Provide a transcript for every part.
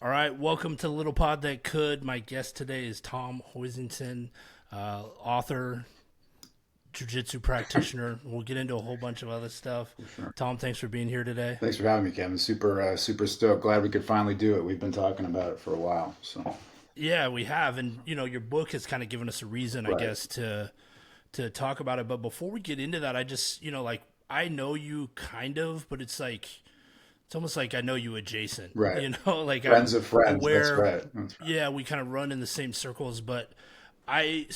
All right, welcome to the Little Pod That Could. My guest today is Tom Hoisington, author, jiu-jitsu practitioner. We'll get into a whole bunch of other stuff. Sure. Tom, thanks for being here today. Thanks for having me, Kevin. Super stoked. Glad we could finally do it. We've been talking about it for a while. So, Yeah, we have, and your book has kind of given us a reason, I right, guess, to talk about it. But before we get into that, I just, like I know you kind of, but it's almost like I know you adjacent. right. Like Friends I'm of friends. That's aware. right. That's right. Yeah, we kind of run in the same circles, but I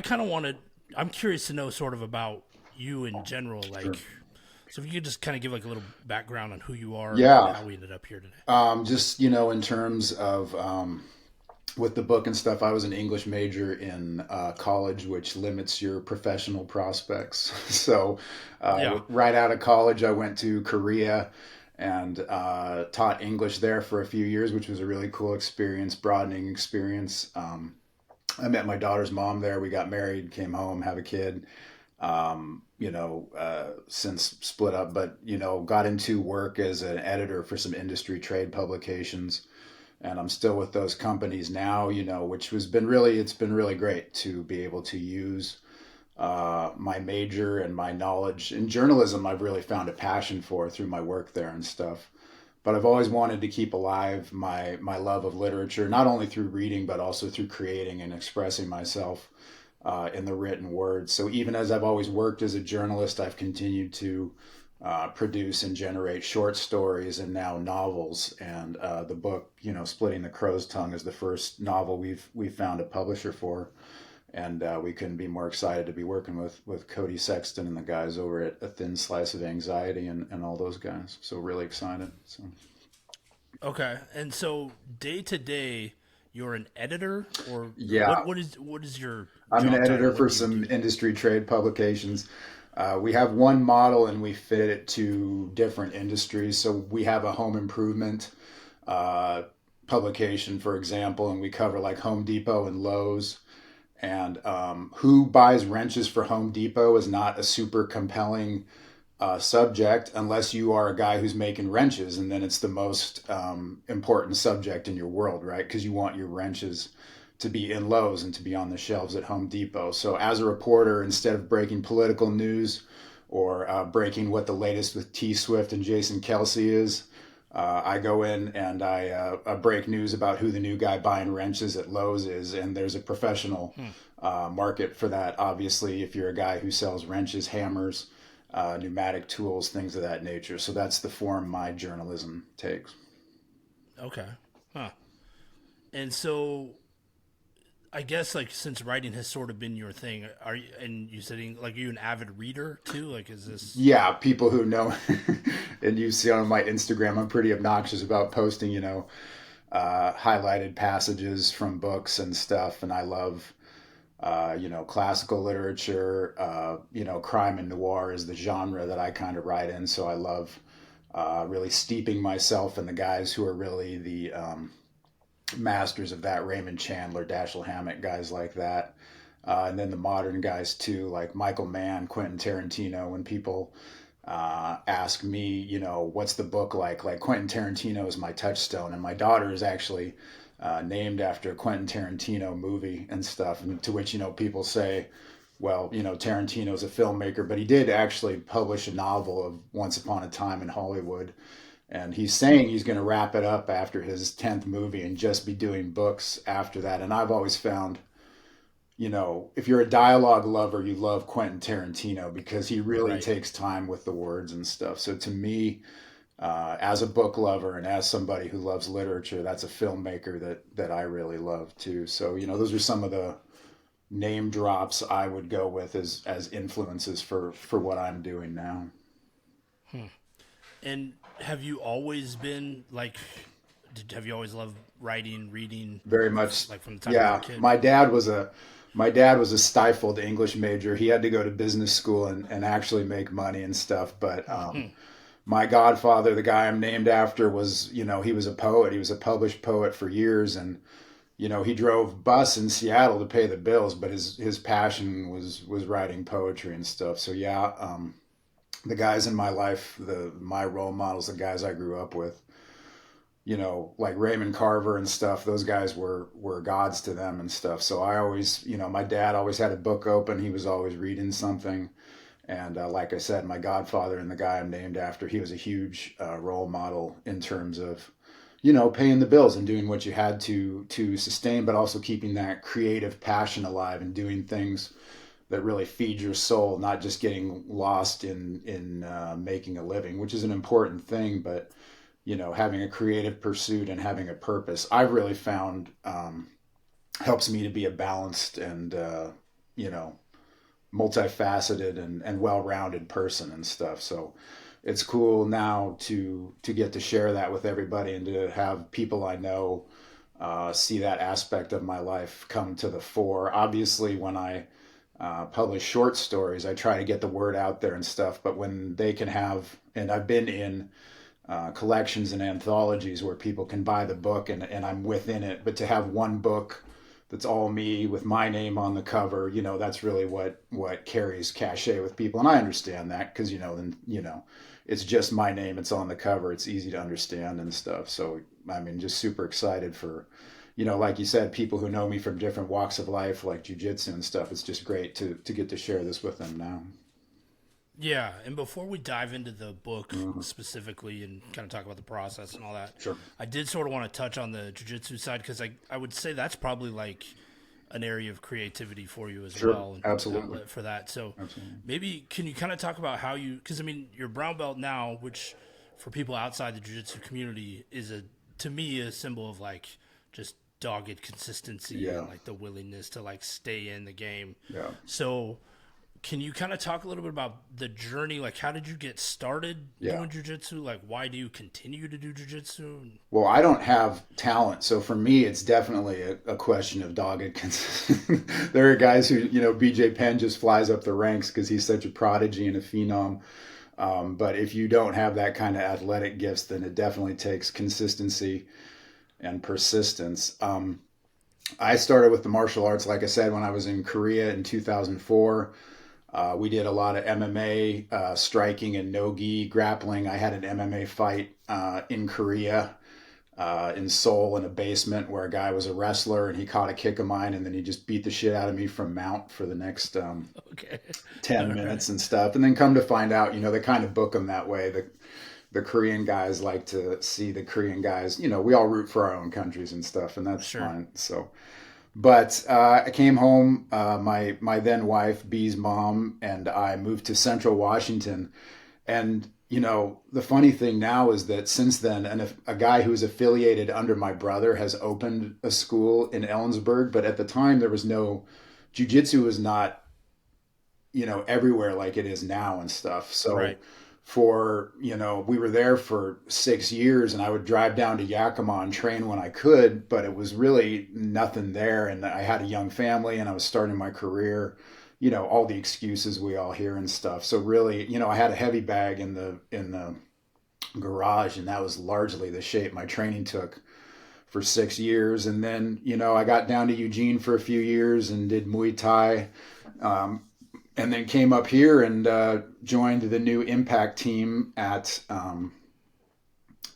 kind of wanted. I'm curious to know sort of about you in general. Sure. So if you could just kind of give like a little background on who you are and Yeah. how we ended up here today. Just in terms of with the book and stuff, I was an English major in college, which limits your professional prospects. So, Yeah. right out of college, I went to Korea and taught English there for a few years, which was a really cool experience, broadening experience. I met my daughter's mom there. We got married, came home, have a kid. Since split up, but got into work as an editor for some industry trade publications, and I'm still with those companies now. Which has been really, it's been really great to be able to use my major and my knowledge in journalism. I've really found a passion for through my work there and stuff. But I've always wanted to keep alive my love of literature, not only through reading, but also through creating and expressing myself in the written word. So even as I've always worked as a journalist, I've continued to produce and generate short stories and now novels. And the book, Splitting the Crow's Tongue, is the first novel we've found a publisher for. And we couldn't be more excited to be working with Cody Sexton and the guys over at A Thin Slice of Anxiety and all those guys. So really excited. So Okay. And so day to day, you're an editor, or yeah, what is your I'm an job title? editor What for do you some do? industry trade publications. We have one model and we fit it to different industries. So we have a home improvement uh, publication, for example, and we cover like Home Depot and Lowe's. And who buys wrenches for Home Depot is not a super compelling subject unless you are a guy who's making wrenches, and then it's the most important subject in your world, right? Because you want your wrenches to be in Lowe's and to be on the shelves at Home Depot. So as a reporter, instead of breaking political news or breaking what the latest with T Swift and Jason Kelsey is, I go in and I break news about who the new guy buying wrenches at Lowe's is, and there's a professional Hmm. market for that. Obviously, if you're a guy who sells wrenches, hammers, pneumatic tools, things of that nature. So that's the form my journalism takes. Okay. Huh. And so I guess like since writing has sort of been your thing, are you, and you said like, are you an avid reader too? Like, is this Yeah, people who know, and you see on my Instagram, I'm pretty obnoxious about posting, highlighted passages from books and stuff. And I love, classical literature. Crime and noir is the genre that I kind of write in. So I love really steeping myself in the guys who are really the masters of that, Raymond Chandler, Dashiell Hammett, guys like that. And then the modern guys too, like Michael Mann, Quentin Tarantino. When people ask me, what's the book like? Like Quentin Tarantino is my touchstone, and my daughter is actually named after a Quentin Tarantino movie and stuff. And to which people say, well, Tarantino's a filmmaker, but he did actually publish a novel of Once Upon a Time in Hollywood. And he's saying he's going to wrap it up after his 10th movie and just be doing books after that. And I've always found, if you're a dialogue lover, you love Quentin Tarantino because he really right? takes time with the words and stuff. So to me, as a book lover and as somebody who loves literature, that's a filmmaker that I really love too. So those are some of the name drops I would go with as influences for what I'm doing now. Hmm. And have you always been like, have you always loved writing, reading, Very much, like from the time you were a yeah. kid? My dad was a stifled English major. He had to go to business school and actually make money and stuff. But Hmm. my godfather, the guy I'm named after, he was a poet. He was a published poet for years, and he drove bus in Seattle to pay the bills. But his passion was writing poetry and stuff. So yeah, the guys in my life, my role models, the guys I grew up with, like Raymond Carver and stuff. Those guys were gods to them and stuff. So I always, my dad always had a book open. He was always reading something. And like I said, my godfather and the guy I'm named after, he was a huge role model in terms of, paying the bills and doing what you had to sustain, but also keeping that creative passion alive and doing things that really feed your soul, not just getting lost in making a living, which is an important thing, but having a creative pursuit and having a purpose, I've really found helps me to be a balanced and you know multifaceted and well-rounded person and stuff. So it's cool now to get to share that with everybody and to have people I know see that aspect of my life come to the fore. Obviously, when I publish short stories, I try to get the word out there and stuff. But when they can have, and I've been in collections and anthologies where people can buy the book and I'm within it, but to have one book that's all me with my name on the cover, that's really what carries cachet with people. And I understand that because, then, it's just my name. It's on the cover. It's easy to understand and stuff. So, I mean, just super excited for, like you said, people who know me from different walks of life, like jujitsu and stuff. It's just great to get to share this with them now. Yeah, and before we dive into the book Mhm. specifically and kind of talk about the process and all that, Sure. I did sort of want to touch on the jiu-jitsu side because I would say that's probably like an area of creativity for you as Sure. well and Absolutely. outlet for that. So Absolutely. maybe can you kind of talk about how you, because I mean, you're brown belt now, which for people outside the jiu-jitsu community is to me, a symbol of like just dogged consistency Yeah. and like the willingness to like stay in the game. Yeah. So can you kind of talk a little bit about the journey? Like, how did you get started Yeah. doing jujitsu? Like, why do you continue to do jujitsu? Well, I don't have talent, so for me, it's definitely a question of dogged consistency. There are guys who, BJ Penn just flies up the ranks because he's such a prodigy and a phenom. But if you don't have that kind of athletic gifts, then it definitely takes consistency and persistence. I started with the martial arts, like I said, when I was in Korea in 2004. We did a lot of MMA, striking and no-gi grappling. I had an MMA fight in Korea, in Seoul, in a basement where a guy was a wrestler and he caught a kick of mine and then he just beat the shit out of me from mount for the next Okay. 10 All right. minutes and stuff. And then come to find out, they kind of book them that way. The Korean guys like to see the Korean guys, we all root for our own countries and stuff, and that's Sure. fine. So, but I came home. My then wife, B's mom, and I moved to Central Washington. And the funny thing now is that since then, and if a guy who's affiliated under my brother has opened a school in Ellensburg, but at the time there was no jujitsu was not everywhere like it is now and stuff. So Right. we were there for 6 years and I would drive down to Yakima and train when I could, but it was really nothing there. And I had a young family and I was starting my career, all the excuses we all hear and stuff. So really, I had a heavy bag in the garage and that was largely the shape my training took for 6 years. And then, I got down to Eugene for a few years and did Muay Thai. Um, and then came up here and joined the new Impact team at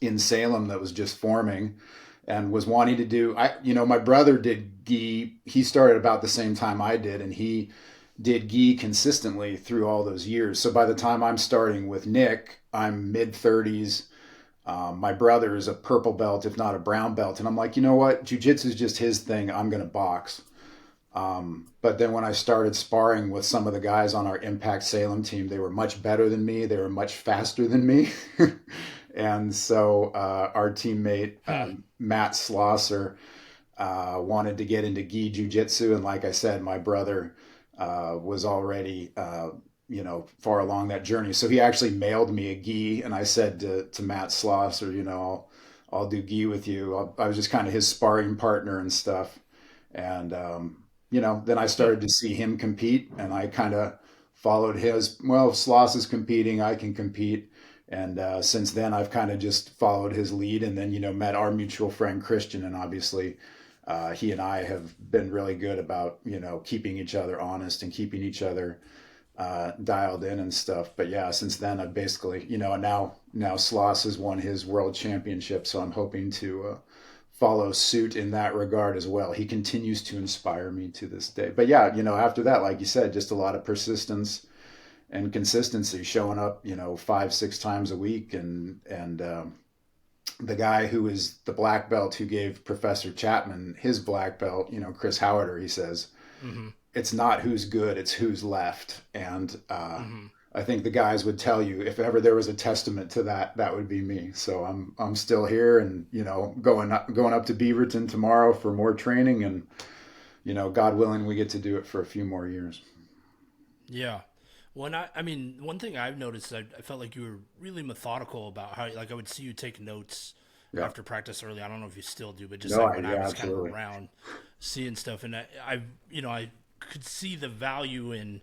in Salem that was just forming, and was wanting to do. My brother did gi. He started about the same time I did, and he did gi consistently through all those years. So by the time I'm starting with Nick, I'm mid 30s. My brother is a purple belt, if not a brown belt, and I'm like, you know what? Jiu-jitsu is just his thing. I'm gonna box. But then when I started sparring with some of the guys on our Impact Salem team, they were much better than me. They were much faster than me. And so our teammate, Hmm. Matt Slosser, wanted to get into gi jujitsu. And like I said, my brother was already, far along that journey. So he actually mailed me a gi. And I said to Matt Slosser, I'll do gi with you. I was just kind of his sparring partner and stuff. And then I Hmm. started to see him compete, and I kind of followed his. Well, if Sloss is competing, I can compete. And since then, I've kind of just followed his lead, and then met our mutual friend Christian, and obviously, he and I have been really good about keeping each other honest and keeping each other dialed in and stuff. But yeah, since then, I've basically and now now Sloss has won his world championship, so I'm hoping to follow suit in that regard as well. He continues to inspire me to this day. But yeah, after that, like you said, just a lot of persistence and consistency, showing up, 5, 6 times a week. And the guy who is the black belt who gave Professor Chapman his black belt, Chris Howarder, he says, Mm-hmm. it's not who's good, it's who's left. And Mm-hmm. I think the guys would tell you, if ever there was a testament to that, that would be me. So I'm still here, and going up to Beaverton tomorrow for more training, and God willing, we get to do it for a few more years. Yeah. When I mean, one thing I've noticed, I felt like you were really methodical about how, like, I would see you take notes Yeah. after practice early. I don't know if you still do, but just No, like when I yeah, was kind of absolutely. around, seeing stuff, and I could see the value in.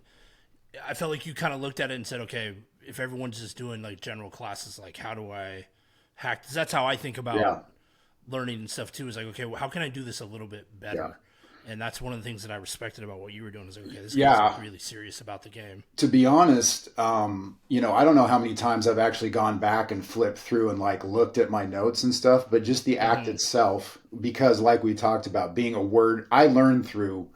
I felt like you kind of looked at it and said, okay, if everyone's just doing like general classes, like how do I hack? 'Cause that's how I think about Yeah. learning and stuff too. Is like, okay, well, how can I do this a little bit Yeah. better? And that's one of the things that I respected about what you were doing. Is like, okay, this guy's Yeah. like really serious about the game. To be honest, I don't know how many times I've actually gone back and flipped through and like looked at my notes and stuff, but just the act Mm-hmm. itself, because like we talked about, being a word, I learned through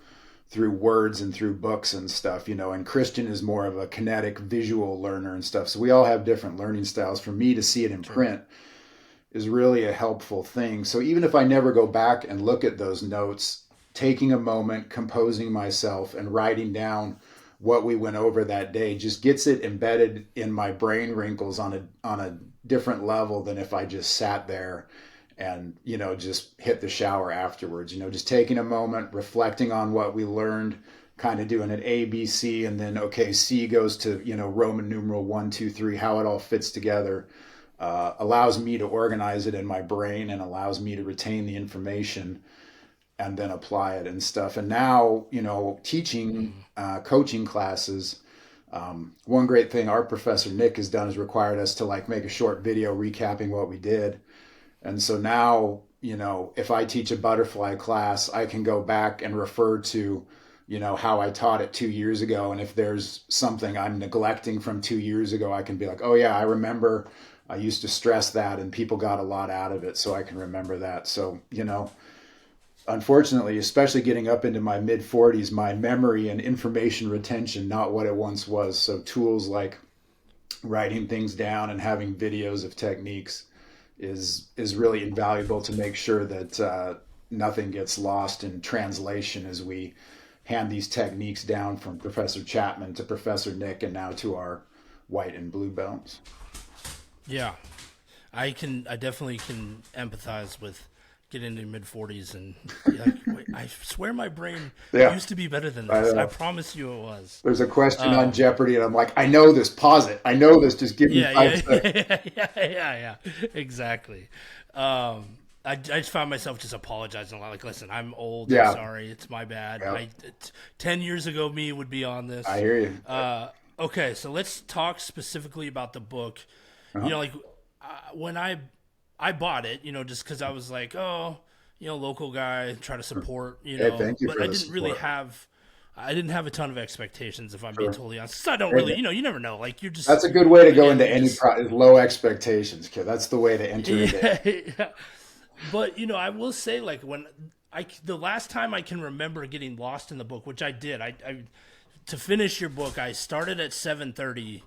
words and through books and stuff, and Christian is more of a kinetic visual learner and stuff. So we all have different learning styles. For me to see it in Sure. print is really a helpful thing. So even if I never go back and look at those notes, taking a moment, composing myself, and writing down what we went over that day just gets it embedded in my brain wrinkles on a different level than if I just sat there and just hit the shower afterwards. Just taking a moment, reflecting on what we learned, kind of doing an A, B, C, and then okay, C goes to Roman numeral 1, 2, 3, how it all fits together. Allows me to organize it in my brain and allows me to retain the information and then apply it and stuff. And now, teaching, Mm-hmm. coaching classes. One great thing our professor Nick has done is required us to like make a short video recapping what we did. And so now, if I teach a butterfly class, I can go back and refer to, how I taught it 2 years ago. And if there's something I'm neglecting from 2 years ago, I can be like, oh yeah, I remember I used to stress that and people got a lot out of it. So I can remember that. So, unfortunately, especially getting up into my mid 40s, my memory and information retention, not what it once was. So tools like writing things down and having videos of techniques is really invaluable to make sure that nothing gets lost in translation as we hand these techniques down from Professor Chapman to Professor Nick and now to our white and blue belts. Yeah, I definitely can empathize with getting into mid 40s and like, wait, I swear my brain Yeah, used to be better than I this. I know. promise you it was. There's a question on Um, Jeopardy, and I'm like, I know this. Pause it. I know this. Just give me yeah, five yeah, seconds. yeah, exactly. I just found myself just apologizing a lot. Like, listen, I'm old. I'm Yeah, sorry. It's my bad. yeah. 10 years ago, me would be on I this. hear you. Okay, so let's talk specifically about the book. Uh-huh. Like when I bought it, just because I was like, oh, local guy, try to support, Hey, thank you but for I the didn't really support. have. I didn't have a ton of expectations, if I'm being Sure. totally honest. 'Cause I don't Hey, really, you never know. Like you're that's just, a good way to go again, into you're any just, low expectations, kid. That's the way to enter into. yeah, yeah. But I will say, like when the last time I can remember getting lost in the book, which I did, I to finish your book, I started at 7:30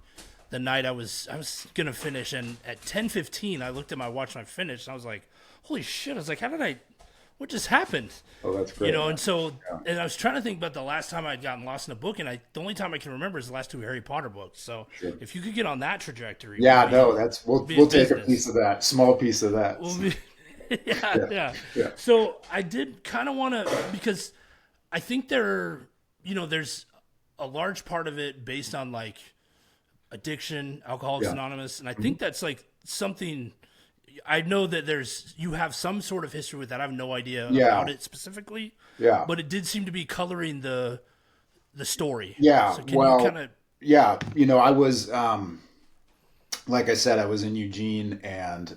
the night I was gonna finish, and at 10:15 I looked at my watch and I finished. And I was like, holy shit! I was like, how did I? What just happened? Oh, that's great, man. And so, Yeah, and I was trying to think about the last time I'd gotten lost in a book, and the only time I can remember is the last two Harry Potter books. So, sure. if you could get on that trajectory, Yeah, no, that's we'll be in we'll take a piece business. of that, small piece of that. We'll be, yeah, Yeah, yeah. yeah, So I did kind of want to because I think there's a large part of it based on like addiction, Alcoholics yeah. Anonymous, and I Mhm. think that's like something. I know that you have some sort of history with that. I have no idea Yeah, about it specifically, yeah, but it did seem to be coloring the story. yeah. So can you kind Well, of? yeah. I was like I said, I was in Eugene, and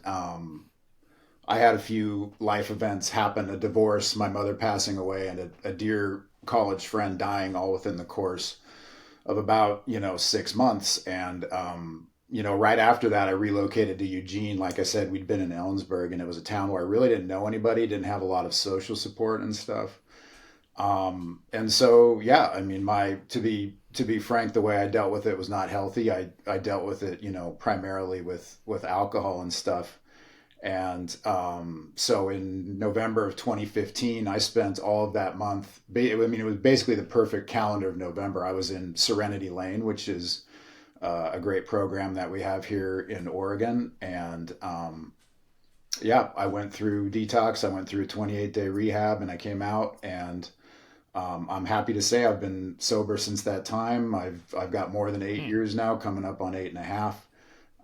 I had a few life events happen: a divorce, my mother passing away, and a dear college friend dying, all within the course of about 6 months. And right after that, I relocated to Eugene. Like I said, we'd been in Ellensburg, and it was a town where I really didn't know anybody, didn't have a lot of social support and stuff. And so, yeah, I mean, to be frank, the way I dealt with it was not healthy. I dealt with it, primarily with alcohol and stuff. And so in November of 2015, I spent all of that month. I mean, it was basically the perfect calendar of November. I was in Serenity Lane, which is a great program that we have here in Oregon. And yeah, I went through detox. I went through a 28-day rehab, and I came out. And I'm happy to say I've been sober since that time. I've got more than 8 years now, coming up on 8.5.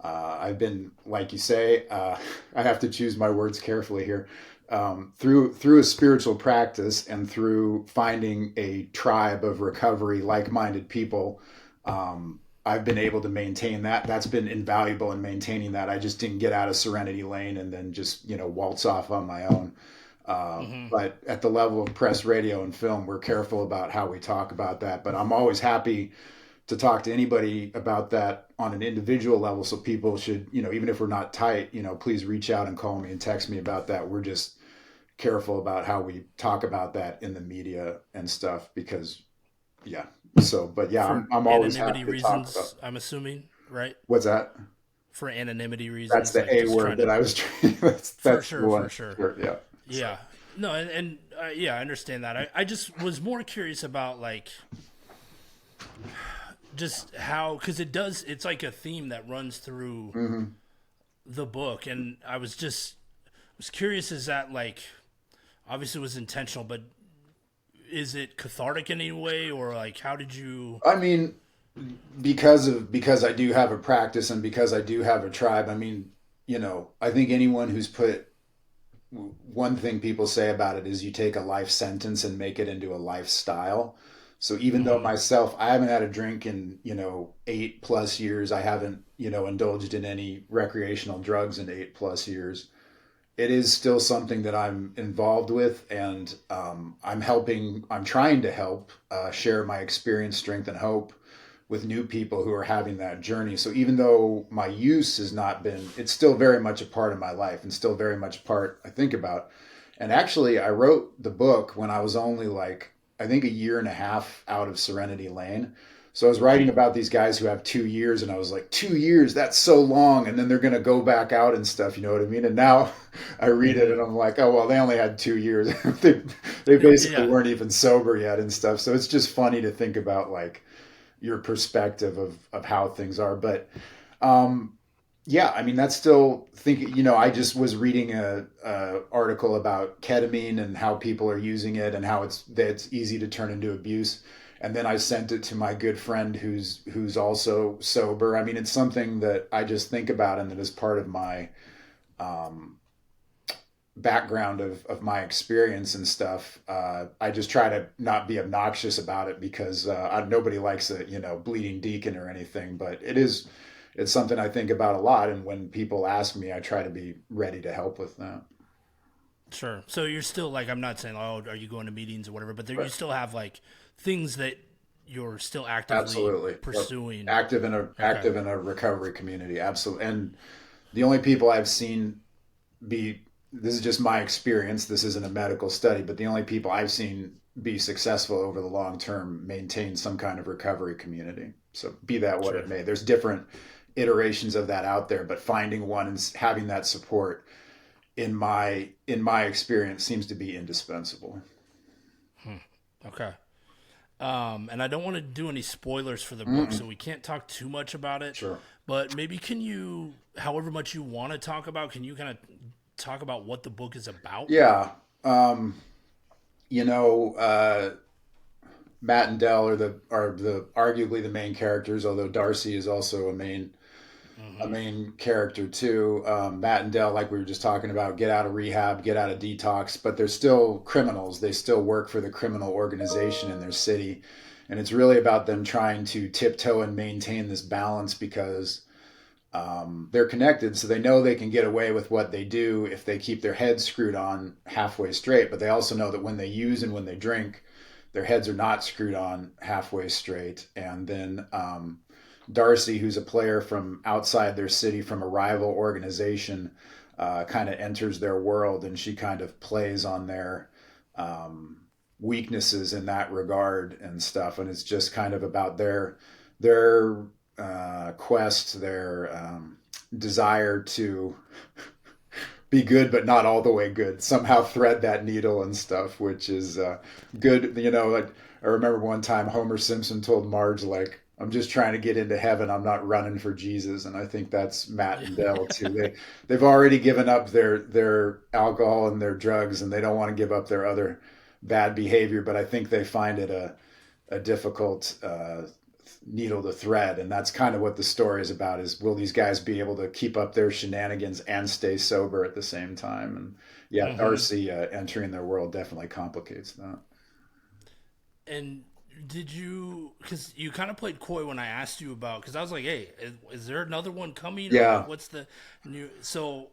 I've been, like you say, I have to choose my words carefully here. Through a spiritual practice and through finding a tribe of recovery, like-minded people, I've been able to maintain that. That's been invaluable in maintaining that. I just didn't get out of Serenity Lane and then just waltz off on my own. But at the level of press, radio, and film, we're careful about how we talk about that. But I'm always happy to talk to anybody about that on an individual level. So people should, even if we're not tight, please reach out and call me and text me about that. We're just careful about how we talk about that in the media and stuff because, yeah. So, but yeah, For I'm always happy anonymity to talk about. reasons, I'm assuming, right? What's that? For anonymity That's reasons, the like A just word trying that to. I was trying. For That's the sure, one. for sure. Sure, yeah. So, Yeah. No, and yeah, I understand that. I just was more curious about like just how, because it's like a theme that runs through mhm. the book, and was curious, is that like, obviously it was intentional, but is it cathartic in any way, or like how did you? I mean, because I do have a practice and because I do have a tribe. I mean, I think anyone who's put one thing people say about it is you take a life sentence and make it into a lifestyle. So even though Mhm. myself, I haven't had a drink in, 8+ years, I haven't, indulged in any recreational drugs in 8+ years. It is still something that I'm involved with, and I'm trying to help share my experience, strength, and hope with new people who are having that journey. So even though my use has not been, it's still very much a part of my life and still very much a part I think about. And actually, I wrote the book when I was only like, I think a year and a half out of Serenity Lane. So I was writing about these guys who have 2 years, and I was like, 2 years, that's so long. And then they're going to go back out and stuff, you know what I mean? And now I read it and Mhm. I'm like, oh, well, they only had 2 years. they basically Yeah. weren't even sober yet and stuff. So it's just funny to think about like, your perspective of how things are. But yeah, I mean, that's still thinking, I just was reading a article about ketamine and how people are using it and how it's easy to turn into abuse. And then I sent it to my good friend who's also sober. I mean, it's something that I just think about and that is part of my um, background of my experience and stuff. I just try to not be obnoxious about it because nobody likes a bleeding deacon or anything, but it's something I think about a lot. And when people ask me, I try to be ready to help with that. Sure. So you're still like, I'm not saying, oh, are you going to meetings or whatever, but there, you Right. still have like things that you're still actively Absolutely. Yep. pursuing. Okay. Active in a recovery community. Absolutely. And the only people I've seen be this is just my experience. This isn't a medical study, but the only people I've seen be successful over the long term maintain some kind of recovery community. So be that what it Sure. may. There's different iterations of that out there, but finding one and having that support in my experience seems to be indispensable. Okay. And I don't want to do any spoilers for the book, Mm-mm. so we can't talk too much about it. Sure. But maybe can you, however much you want to talk about, can you kind of talk about what the book is about? Yeah. Um, you know, uh, Matt and Dell are the arguably the main characters, although Darcy is also a Hmm. main character too. Matt and Dell, like we were just talking about, get out of rehab, get out of detox, but they're still criminals. They still work for the criminal organization in their city. And it's really about them trying to tiptoe and maintain this balance because they're connected. So they know they can get away with what they do if they keep their heads screwed on halfway straight. But they also know that when they use and when they drink, their heads are not screwed on halfway straight. And then Darcy, who's a player from outside their city, from a rival organization, kind of enters their world, and she kind of plays on their weaknesses in that regard and stuff. And it's just kind of about their quest, their desire to be good, but not all the way good. Somehow thread that needle and stuff, which is good. Like I remember one time Homer Simpson told Marge, like, "I'm just trying to get into heaven. I'm not running for Jesus." And I think that's Matt and Dell too. They've already given up their alcohol and their drugs, and they don't want to give up their other bad behavior. But I think they find it a difficult needle to thread, and that's kind of what the story is about: is will these guys be able to keep up their shenanigans and stay sober at the same time? And yeah, Hmm. Darcy entering their world definitely complicates that. And did you? Because you kind of played coy when I asked you about. Because I was like, "Hey, is there another one coming, or like Yeah, what's the new?" So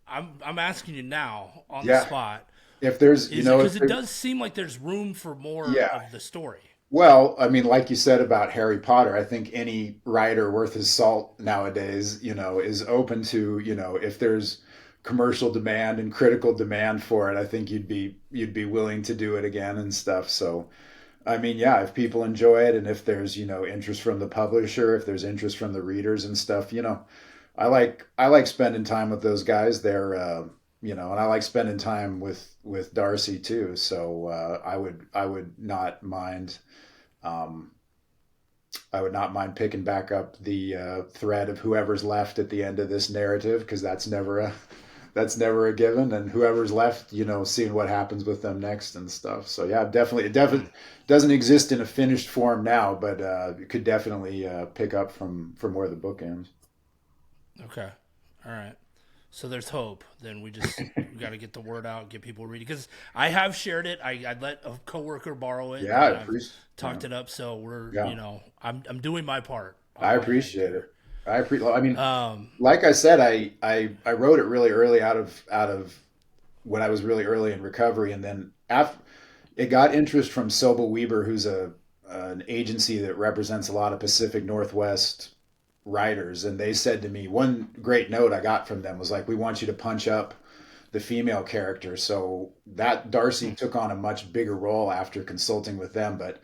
I'm asking you now on the yeah. spot. If there's, Is it if because it there, does seem like there's room for more yeah. of the story? Well, I mean, like you said about Harry Potter, I think any writer worth his salt nowadays, is open to, if there's commercial demand and critical demand for it, I think you'd be willing to do it again and stuff. So, I mean, yeah, if people enjoy it and if there's, interest from the publisher, if there's interest from the readers and stuff, I like spending time with those guys. And I like spending time with Darcy too. So I would not mind. Um, I would not mind picking back up the thread of whoever's left at the end of this narrative, because that's never a given, and whoever's left, seeing what happens with them next and stuff. So yeah, definitely, it Hmm. definitely doesn't exist in a finished form now, but it could definitely pick up from where the book ends. Okay. All right. So there's hope. Then we got to get the word out, get people reading. Because I have shared it. I let a coworker borrow it, Yeah, I and I've appreciate. Yeah, talked it up. So we're yeah, I'm doing my part I on my end appreciate here. it. I mean, Um. like I said, I wrote it really early out of when I was really early in recovery, and then after it got interest from Sobel Weber, who's a an agency that represents a lot of Pacific Northwest writers, and they said to me, one great note I got from them was like, "We want you to punch up the female character." So that Darcy Hmm. took on a much bigger role after consulting with them, but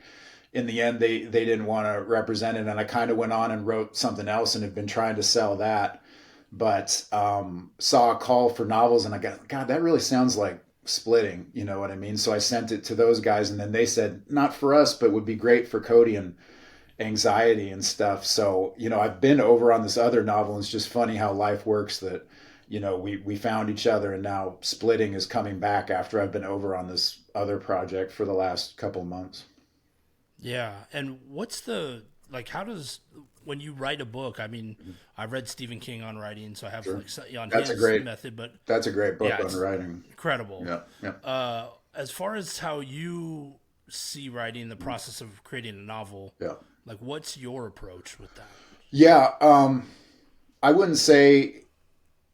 in the end, they didn't want to represent it, and I kind of went on and wrote something else and have been trying to sell that, but saw a call for novels, and I got, God, that really sounds like splitting, you know what I mean? So I sent it to those guys, and then they said, not for us, but would be great for Cody and anxiety and stuff. So, I've been over on this other novel, and it's just funny how life works that, we found each other, and now splitting is coming back after I've been over on this other project for the last couple months. Yeah. And what's the like? How does when you write a book? I mean, I've read Stephen King on writing, so I have Sure. like on That's a his great method. But that's a great book yeah, on it's writing. incredible. Yeah, yeah. As far as how you see writing, the process of creating a novel, Yeah. like what's your approach with that? Yeah, I wouldn't say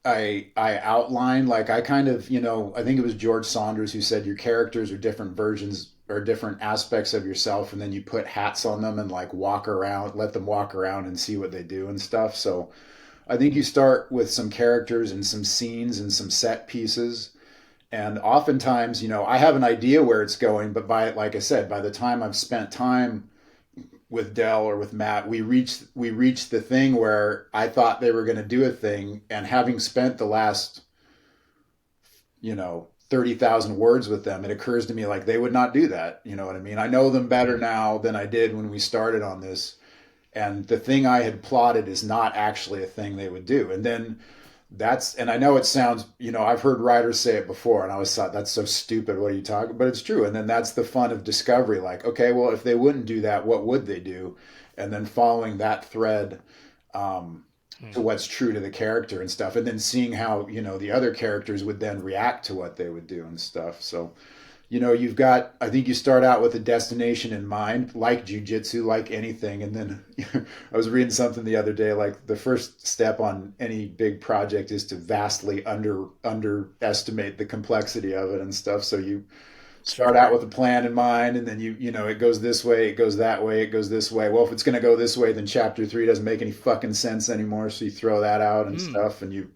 I outline, like I kind of, I think it was George Saunders who said your characters are different versions or different aspects of yourself, and then you put hats on them and like walk around, let them walk around and see what they do and stuff. So I think you start with some characters and some scenes and some set pieces. And oftentimes, I have an idea where it's going, but like I said, by the time I've spent time with Dell or with Matt, we reached the thing where I thought they were going to do a thing, and having spent the last 30,000 words with them, it occurs to me like they would not do that. You know what I mean? I know them better Mm-hmm. now than I did when we started on this, and the thing I had plotted is not actually a thing they would do. And then and I know it sounds, I've heard writers say it before, and I always thought that's so stupid. What are you talking? But it's true. And then that's the fun of discovery. Like, okay, well, if they wouldn't do that, what would they do? And then following that thread um, to what's true to the character and stuff, and then seeing how the other characters would then react to what they would do and stuff. So you've got, I think you start out with a destination in mind, like jujitsu, like anything. And then I was reading something the other day, like the first step on any big project is to vastly underestimate the complexity of it and stuff. So start out with a plan in mind, and then it goes this way, it goes that way, it goes this way. Well, if it's going to go this way, then chapter 3 doesn't make any fucking sense anymore. So you throw that out and Mm, stuff, and you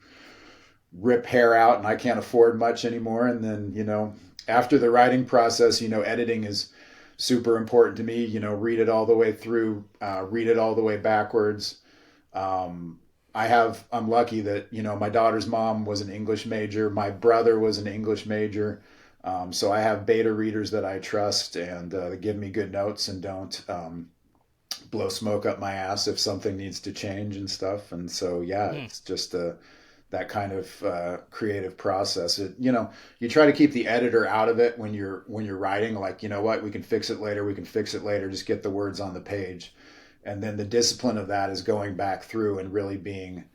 rip hair out, and I can't afford much anymore. And then, after the writing process, editing is super important to me. Read it all the way through, read it all the way backwards. Um, I'm lucky that, my daughter's mom was an English major. My brother was an English major. So I have beta readers that I trust, and they give me good notes and don't blow smoke up my ass if something needs to change and stuff. And so, yeah, mm, it's just that kind of creative process. You try to keep the editor out of it when you're writing. Like, you know what, we can fix it later. We can fix it later. Just get the words on the page. And then the discipline of that is going back through and really being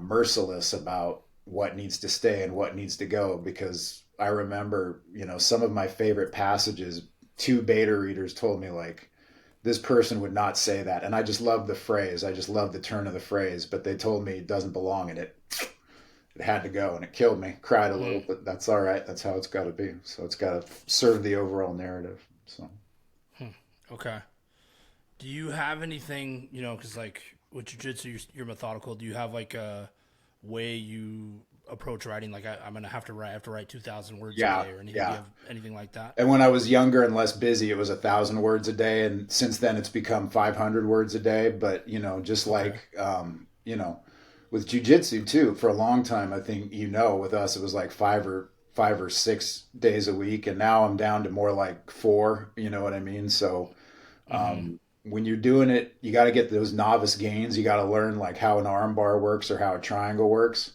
merciless about what needs to stay and what needs to go. Because I remember, some of my favorite passages, two beta readers told me, like, this person would not say that. And I just love the phrase. I just love the turn of the phrase. But they told me it doesn't belong in it. It had to go, and it killed me. Cried a little, mm. but that's all right. That's how it's got to be. So it's got to serve the overall narrative. So. Okay. Do you have anything, because like with jujitsu, you're methodical. Do you have like a way you approach writing? Like I'm gonna have to write 2,000 words a Yeah, day or anything. Do you yeah. have anything like that? And when I was younger and less busy, it was 1,000 words a day, and since then it's become 500 words a day. But just Okay. like with jujitsu too, for a long time, I think with us it was like 5 or 6 days a week, and now I'm down to more like 4. You know what I mean? So Mm-hmm. when you're doing it, you got to get those novice gains. You got to learn like how an arm bar works or how a triangle works.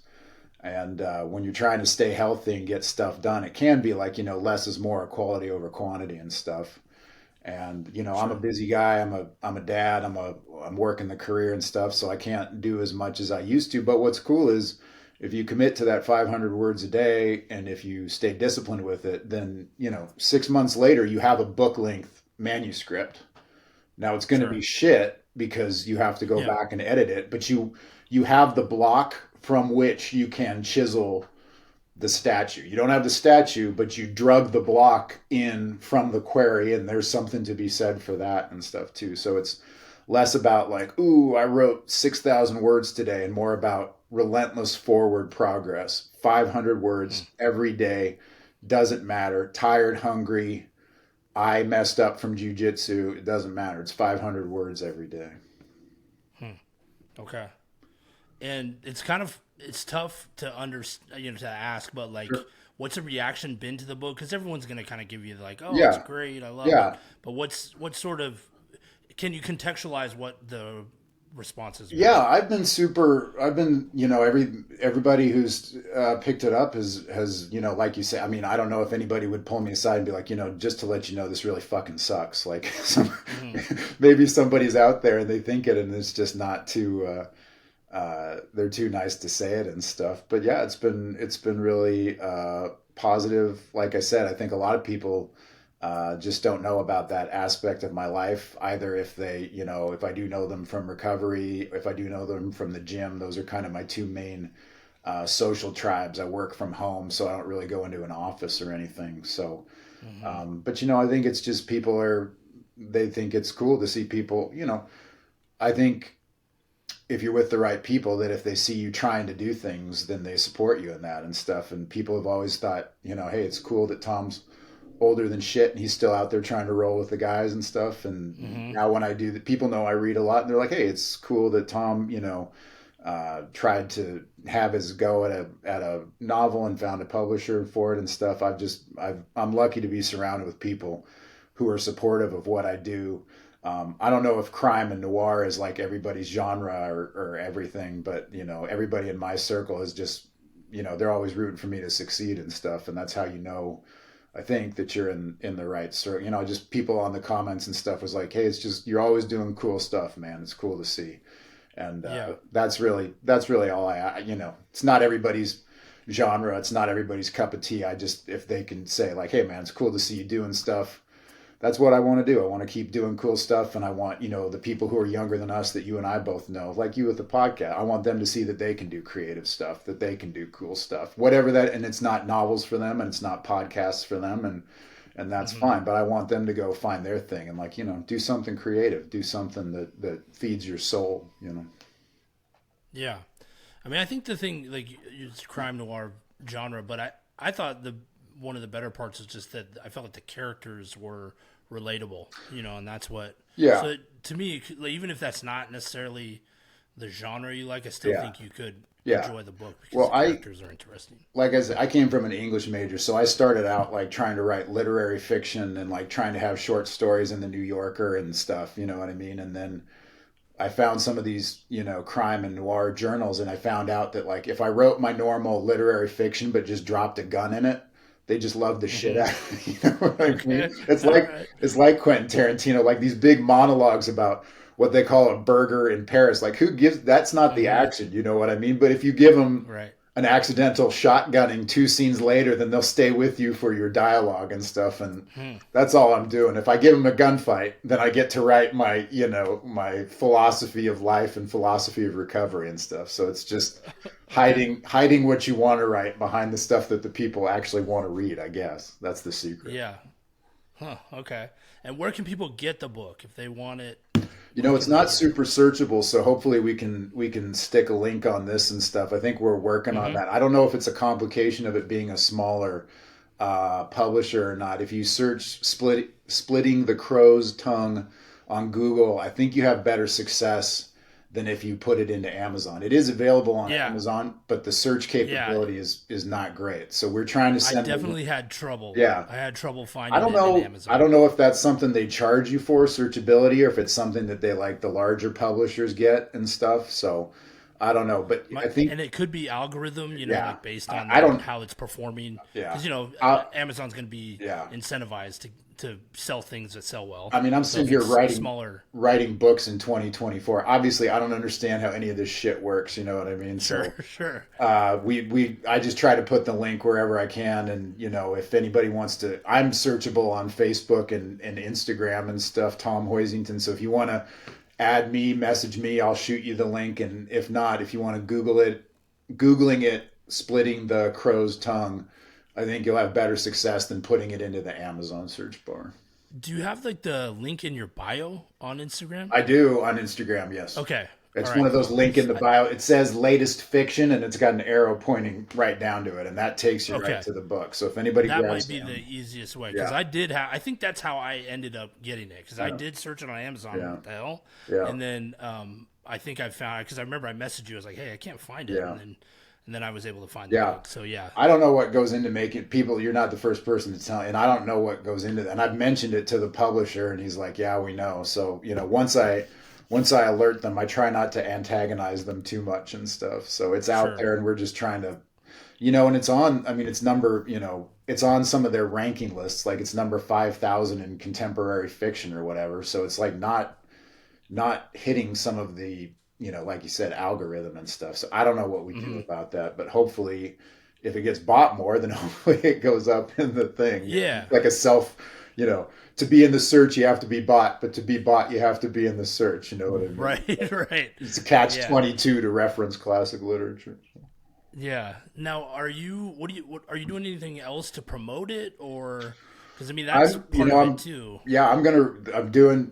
And when you're trying to stay healthy and get stuff done, it can be like, less is more, quality over quantity and stuff. And, I'm a Sure. busy guy. I'm a dad. I'm working the career and stuff. So I can't do as much as I used to. But what's cool is if you commit to that 500 words a day and if you stay disciplined with it, then, 6 months later, you have a book length manuscript. Now it's going to be Sure. shit because you have to go Yeah. back and edit it, but you have the block from which you can chisel the statue. You don't have the statue, but you drug the block in from the query, and there's something to be said for that and stuff too. So it's less about like, ooh, I wrote 6,000 words today, and more about relentless forward progress. 500 Hmm. words every day, doesn't matter. Tired, hungry, I messed up from jujitsu. It doesn't matter. It's 500 words every day. Okay. And it's tough to to ask, but like, Sure. what's the reaction been to the book? Because everyone's gonna kind of give you like, oh, it's Yeah, great, I love it. yeah, But what sort of can you contextualize what the response has yeah. been? I've been, everybody who's picked it up has, like you say. I mean, I don't know if anybody would pull me aside and be like, just to let you know, this really fucking sucks. Like, Hmm. maybe somebody's out there and they think it, and it's just not too. They're too nice to say it and stuff. But yeah, it's been really positive. Like I said, I think a lot of people just don't know about that aspect of my life. Either if I do know them from recovery, if I do know them from the gym, those are kind of my two main social tribes. I work from home, so I don't really go into an office or anything. So, Hmm. but I think it's just they think it's cool to see people. I think if you're with the right people, that if they see you trying to do things, then they support you in that and stuff. And people have always thought, hey, it's cool that Tom's older than shit and he's still out there trying to roll with the guys and stuff. And Hmm. now when I do that, people know I read a lot, and they're like, hey, it's cool that Tom, tried to have his go at a novel and found a publisher for it and stuff. I'm lucky to be surrounded with people who are supportive of what I do. I don't know if crime and noir is like everybody's genre or everything, but everybody in my circle is just, they're always rooting for me to succeed and stuff, and that's how I think that you're in the right circle. Just people on the comments and stuff was like, hey, it's just you're always doing cool stuff, man. It's cool to see, and Yeah. that's really all it's not everybody's genre. It's not everybody's cup of tea. I just, if they can say like, hey, man, it's cool to see you doing stuff that's what I want to do. I want to keep doing cool stuff, and I want, the people who are younger than us that you and I both know, like you with the podcast, I want them to see that they can do creative stuff, that they can do cool stuff, whatever that, and it's not novels for them, and it's not podcasts for them, and that's Hmm. fine. But I want them to go find their thing and, like, do something creative, do something that feeds your soul. Yeah. I mean, I think the thing, like, it's crime noir genre, but I thought one of the better parts is just that I felt like the characters were relatable, and that's what. Yeah, So to me, like, even if that's not necessarily the genre you like, I still yeah, think you could yeah. enjoy the book because Well, the characters are interesting. like I said, I came from an English major, so I started out like trying to write literary fiction and like trying to have short stories in the New Yorker and stuff, you know what I mean? And then I found some of these, crime and noir journals, and I found out that, like, if I wrote my normal literary fiction but just dropped a gun in it, they just love the shit Hmm. out of it. You know what I mean? Okay. It's All like right. it's like Quentin Tarantino, like these big monologues about what they call a burger in Paris. Like, who gives? That's not the Hmm. action, you know what I mean? But if you give them Right. an accidental shotgunning 2 scenes later, then they'll stay with you for your dialogue and stuff. And Hmm. that's all I'm doing. If I give them a gunfight, then I get to write my philosophy of life and philosophy of recovery and stuff. So it's just Okay. hiding what you want to write behind the stuff that the people actually want to read. I guess that's the secret. Yeah. Huh. Okay. And where can people get the book if they want it? Where It's can they not get it? super searchable, so hopefully we can stick a link on this and stuff. I think we're working on Hmm. that. I don't know if it's a complication of it being a smaller publisher or not. If you search splitting the crow's tongue on Google, I think you have better success than if you put it into Amazon. It is available on Yeah. Amazon, but the search Yeah. capability is not great. So we're trying to I send the definitely had trouble. yeah. I had trouble I finding don't it in know. I Amazon. don't know if that's something they charge you for searchability, or if it's something that they like the larger publishers get and stuff. So I don't know, but I think And it could be algorithm, yeah. like based I, on I like don't. how it's performing, Yeah. because Amazon's going to be Yeah. incentivized to sell things that sell well. I mean, I'm So sitting if here it's writing smaller, writing books in 2024. Obviously, I don't understand how any of this shit works. You know what I mean? sure, So sure, I just try to put the link wherever I can, and if anybody wants to, I'm searchable on Facebook and Instagram and stuff. Tom Hoisington. So if you want to add me, message me, I'll shoot you the link. And if not, if you want to Googling it, splitting the crow's tongue, I think you'll have better success than putting it into the Amazon search bar. do you have like the link in your bio on Instagram? I do on Instagram, yes. Okay, all It's one right, of those cool. link in the bio. It says latest fiction, and it's got an arrow pointing right down to it, and that takes you right Okay, to the book. So if anybody that grabs might be the them, easiest way because yeah, I did have. I think that's how I ended up getting it because I yeah, did search it on Amazon. yeah, What the hell? yeah, And then I think I found because I remember I messaged you. I was like, hey, I can't find it, yeah, and then I was able to find the yeah. book. So yeah, I don't know what goes into making people. You're not the first person to tell, and I don't know what goes into that. And I've mentioned it to the publisher, and he's like, "Yeah, we know." So once I alert them, I try not to antagonize them too much and stuff. So it's out sure. there, and we're just trying to, and it's on. I mean, it's number, it's on some of their ranking lists. Like it's number 5,000 in contemporary fiction or whatever. So it's like not hitting some of the, like you said, algorithm and stuff. So I don't know what we do Hmm. about that, but hopefully if it gets bought more, then hopefully it goes up in the thing. Yeah. Like a to be in the search, you have to be bought, but to be bought, you have to be in the search. You know what I mean? Right. Right. It's a catch Yeah. 22 to reference classic literature. Yeah. Now, are you? What are you doing? Anything else to promote it, or because I mean that's I'm, part of it too. yeah, I'm doing,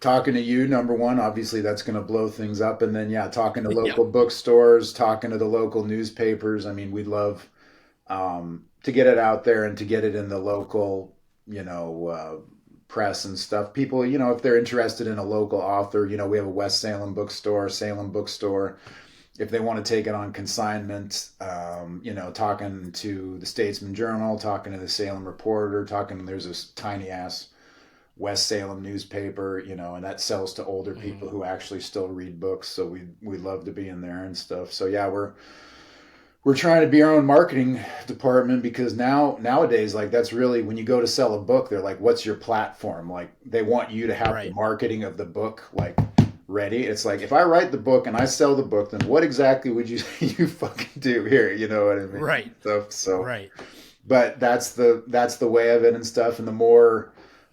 talking to you, number one, obviously that's going to blow things up. And then, yeah, talking to Yeah. local bookstores, talking to the local newspapers. I mean, we'd love to get it out there and to get it in the local, press and stuff. People, if they're interested in a local author, we have a West Salem bookstore, Salem bookstore. If they want to take it on consignment, talking to the Statesman Journal, talking to the Salem Reporter, there's this tiny ass West Salem newspaper, and that sells to older Hmm. people who actually still read books. So we'd love to be in there and stuff. So yeah, we're trying to be our own marketing department because nowadays, like that's really when you go to sell a book, they're like, "What's your platform?" Like they want you to have the Right. marketing of the book like ready. It's like if I write the book and I sell the book, then what exactly would you you fucking do here? You know what I mean? Right. So Right. but that's the way of it and stuff. And the more,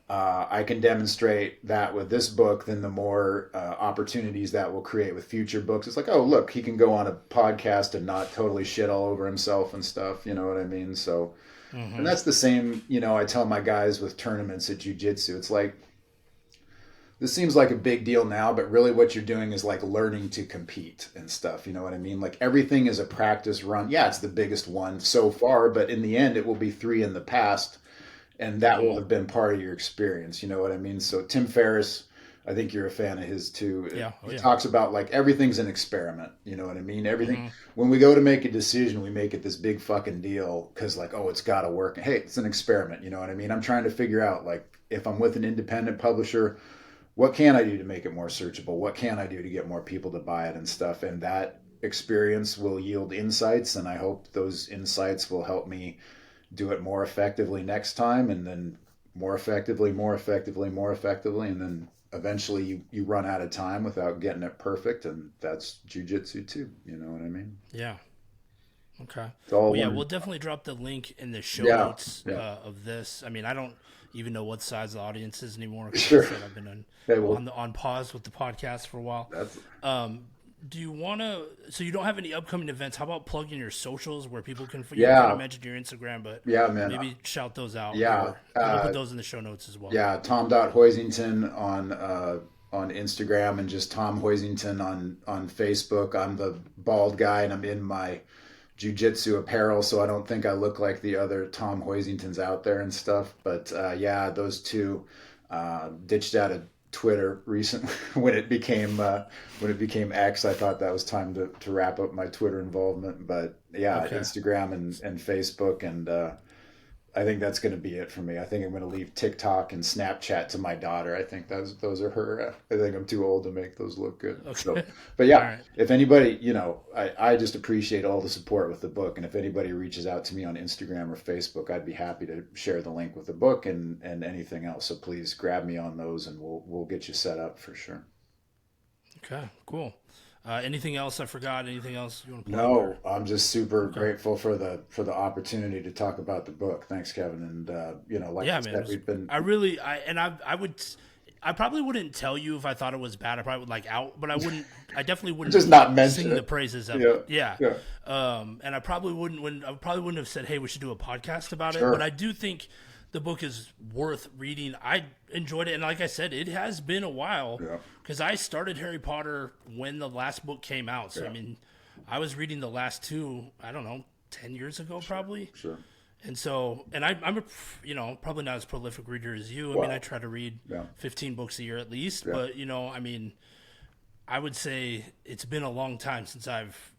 I can demonstrate that with this book, then the more opportunities that will create with future books. It's like, oh, look, he can go on a podcast and not totally shit all over himself and stuff. You know what I mean? So, and Mm-hmm. that's the same, I tell my guys with tournaments at jujitsu. It's like, this seems like a big deal now, but really what you're doing is like learning to compete and stuff. You know what I mean? Like everything is a practice run. Yeah, it's the biggest one so far, but in the end, it will be three in the past, and that will Mm-hmm. have been part of your experience. You know what I mean? So Tim Ferriss, I think you're a fan of his too. Yeah. Oh He yeah. talks about like everything's an experiment. You know what I mean? Everything, Mm-hmm. when we go to make a decision, we make it this big fucking deal because like, oh, it's got to work. Hey, it's an experiment. You know what I mean? I'm trying to figure out like if I'm with an independent publisher, what can I do to make it more searchable? What can I do to get more people to buy it and stuff? And that experience will yield insights, and I hope those insights will help me do it more effectively next time, and then more effectively, more effectively, more effectively, and then eventually you run out of time without getting it perfect, and that's jujitsu too. You know what I mean? Yeah. Okay. It's all Well, yeah, one. we'll definitely drop the link in the show Yeah, notes yeah, of this. I mean, I don't even know what size the audience is anymore because, like I sure. said, I've been Hey, well, on pause with the podcast for a while. that's Um, do you want to? So you don't have any upcoming events? How about plugging your socials where people can? You kind of yeah, mentioned your Instagram, but yeah, man. maybe shout those out Yeah, here, and we'll put those in the show notes as well. yeah, Tom Hoisington on Instagram, and just Tom Hoisington on Facebook. I'm the bald guy, and I'm in my jujitsu apparel, so I don't think I look like the other Tom Hoisingtons out there and stuff. But yeah, those two ditched out of Twitter recently when it became X. I thought that was time to wrap up my Twitter involvement. But yeah, Okay. Instagram and Facebook, and I think that's going to be it for me. I think I'm going to leave TikTok and Snapchat to my daughter. I think those are her. I think I'm too old to make those look good. So, Okay. but All yeah, right. if anybody, I just appreciate all the support with the book. And if anybody reaches out to me on Instagram or Facebook, I'd be happy to share the link with the book and anything else. So please grab me on those, and we'll get you set up for sure. Okay. Cool. Anything else I forgot? Anything else you want to plug or? No, I'm just super Okay. grateful for the opportunity to talk about the book. Thanks, Kevin. And like Yeah, I man. It said, was. we've been I really. I would. I probably wouldn't tell you if I thought it was bad. I probably would like out, but I wouldn't. I definitely wouldn't just not mention sing the it. praises of Yeah, it. Yeah. yeah, And I probably wouldn't. When I probably wouldn't have said, "Hey, we should do a podcast about it." But sure. I do think the book is worth reading. I enjoyed it, and like I said, it has been a while Yeah, because I started Harry Potter when the last book came out. So yeah, I mean, I was reading the last two. I don't know, 10 years ago, sure, probably. sure. And so, and I'm a, probably not as prolific reader as you. I mean, I Wow. try to read Yeah, 15 books a year at least, yeah. but I mean, I would say it's been a long time since I've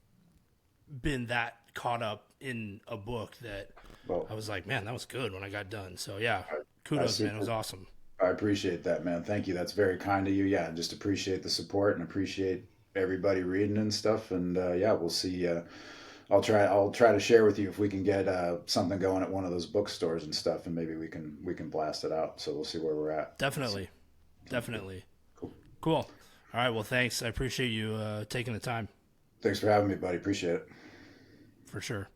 been that caught up in a book that Well, I was like, man, that was good when I got done. So yeah, I kudos, man. It was super. awesome. I appreciate that, man. Thank you. That's very kind of you. Yeah, and just appreciate the support and appreciate everybody reading and stuff. And yeah, we'll see. I'll try to share with you if we can get something going at one of those bookstores and stuff, and maybe we can blast it out. So we'll see where we're at. Definitely. Sounds good. Definitely. Cool. Cool. All right. Well, thanks. I appreciate you taking the time Thanks for having me, buddy. Appreciate it. for sure.